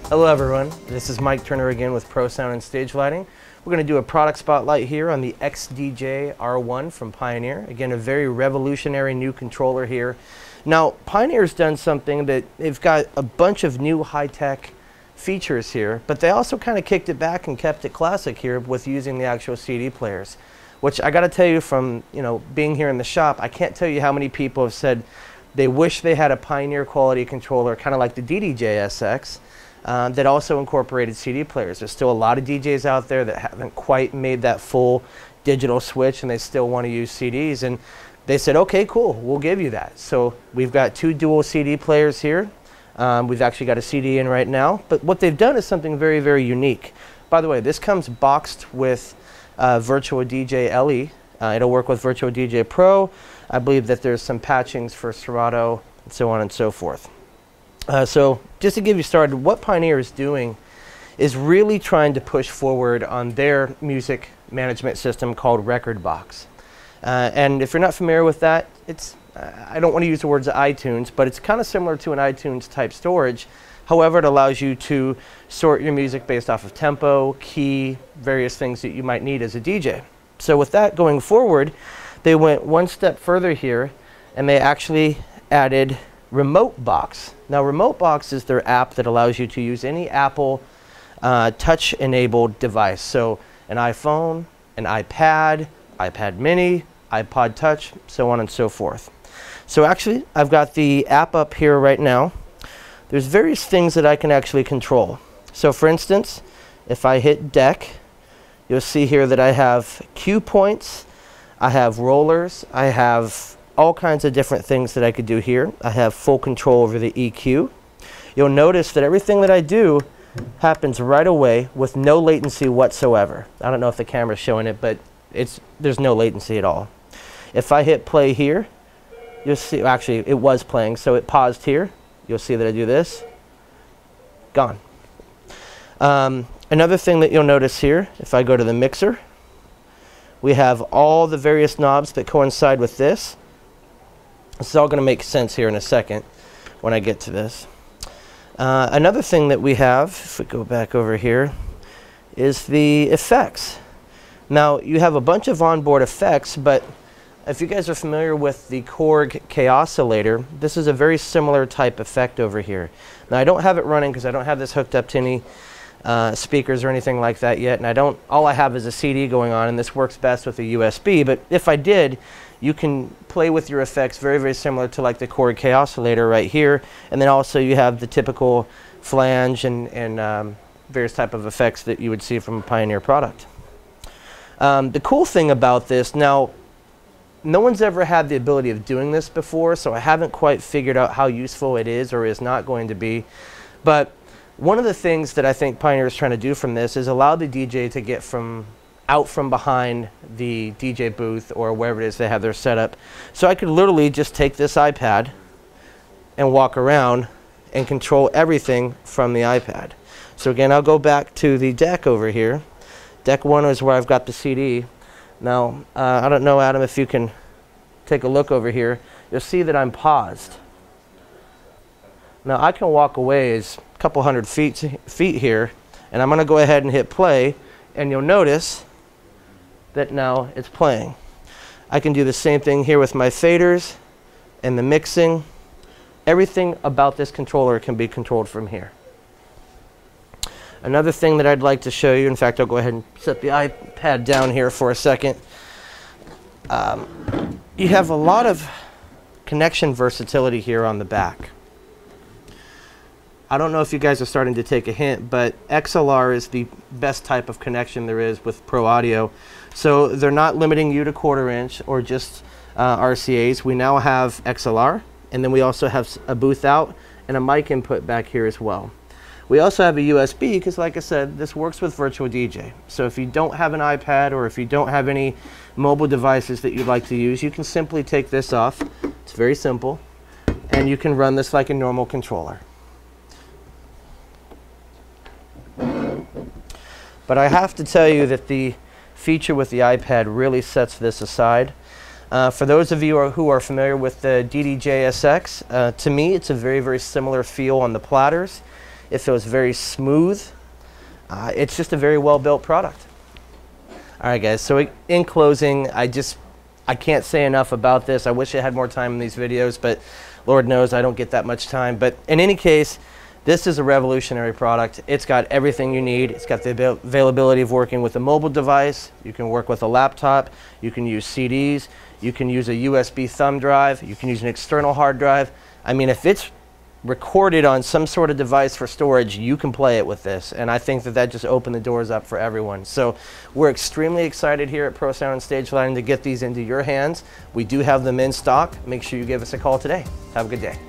Hello everyone, this is Mike Turner again with Pro Sound and Stage Lighting. We're going to do a product spotlight here on the XDJ-R1 from Pioneer. Again, a very revolutionary new controller here. Now, Pioneer's done something that they've got a bunch of new high-tech features here, but they also kind of kicked it back and kept it classic here with using the actual CD players, which I got to tell you from being here in the shop, I can't tell you how many people have said they wish they had a Pioneer quality controller, kind of like the XDJ-SX. That also incorporated CD players. There's still a lot of DJs out there that haven't quite made that full digital switch and they still want to use CDs, and they said, okay, cool, we'll give you that. So we've got two dual CD players here. We've actually got a CD in right now, but what they've done is something very, very unique. By the way, this comes boxed with Virtual DJ LE. It'll work with Virtual DJ Pro. I believe that there's some patchings for Serato and so on and so forth. So just to give you started, what Pioneer is doing is really trying to push forward on their music management system called Rekordbox. And if you're not familiar with that, it's, I don't want to use the words iTunes, but it's kind of similar to an iTunes type storage. However, it allows you to sort your music based off of tempo, key, various things that you might need as a DJ. So with that going forward, they went one step further here and they actually added Remote Box. Now, Remote Box is their app that allows you to use any Apple touch-enabled device. So an iPhone, an iPad, iPad mini, iPod Touch, so on and so forth. So actually, I've got the app up here right now. There's various things that I can actually control. So for instance, if I hit deck, you'll see here that I have cue points, I have rollers, I have all kinds of different things that I could do here. I have full control over the EQ. You'll notice that everything that I do happens right away with no latency whatsoever. I don't know if the camera's showing it, but there's no latency at all. If I hit play here, you'll see, actually it was playing, so it paused here. You'll see that I do this, gone. Another thing that you'll notice here, if I go to the mixer, we have all the various knobs that coincide with this. This is all going to make sense here in a second when I get to this. Another thing that we have, if we go back over here, is the effects. Now, you have a bunch of onboard effects, but if you guys are familiar with the Korg K-oscillator, this is a very similar type effect over here. Now, I don't have it running because I don't have this hooked up to any speakers or anything like that yet, and all I have is a CD going on, and this works best with a USB, but if I did, you can play with your effects very, very similar to like the Korg K-oscillator right here, and then also you have the typical flange and various type of effects that you would see from a Pioneer product. The cool thing about this, now, no one's ever had the ability of doing this before, so I haven't quite figured out how useful it is or is not going to be, but one of the things that I think Pioneer is trying to do from this is allow the DJ to get out from behind the DJ booth or wherever it is they have their setup. So I could literally just take this iPad and walk around and control everything from the iPad. So again, I'll go back to the deck over here. Deck 1 is where I've got the CD. Now, I don't know, Adam, if you can take a look over here. You'll see that I'm paused. Now, I can walk away as a couple hundred feet here, and I'm going to go ahead and hit play, and you'll notice that now it's playing. I can do the same thing here with my faders and the mixing. Everything about this controller can be controlled from here. Another thing that I'd like to show you, in fact, I'll go ahead and set the iPad down here for a second. You have a lot of connection versatility here on the back. I don't know if you guys are starting to take a hint, but XLR is the best type of connection there is with Pro Audio. So they're not limiting you to 1/4 inch or just RCAs. We now have XLR, and then we also have a booth out and a mic input back here as well. We also have a USB because, like I said, this works with Virtual DJ. So if you don't have an iPad or if you don't have any mobile devices that you'd like to use, you can simply take this off. It's very simple, and you can run this like a normal controller. But I have to tell you that the feature with the iPad really sets this aside. For those of you who are familiar with the XDJ-SX, to me it's a very, very similar feel on the platters. It feels very smooth. It's just a very well-built product. All right, guys, so in closing, I can't say enough about this. I wish I had more time in these videos, but Lord knows I don't get that much time. But in any case, this is a revolutionary product. It's got everything you need. It's got the availability of working with a mobile device. You can work with a laptop. You can use CDs. You can use a USB thumb drive. You can use an external hard drive. I mean, if it's recorded on some sort of device for storage, you can play it with this. And I think that just opened the doors up for everyone. So we're extremely excited here at Pro Sound and Stage Lighting to get these into your hands. We do have them in stock. Make sure you give us a call today. Have a good day.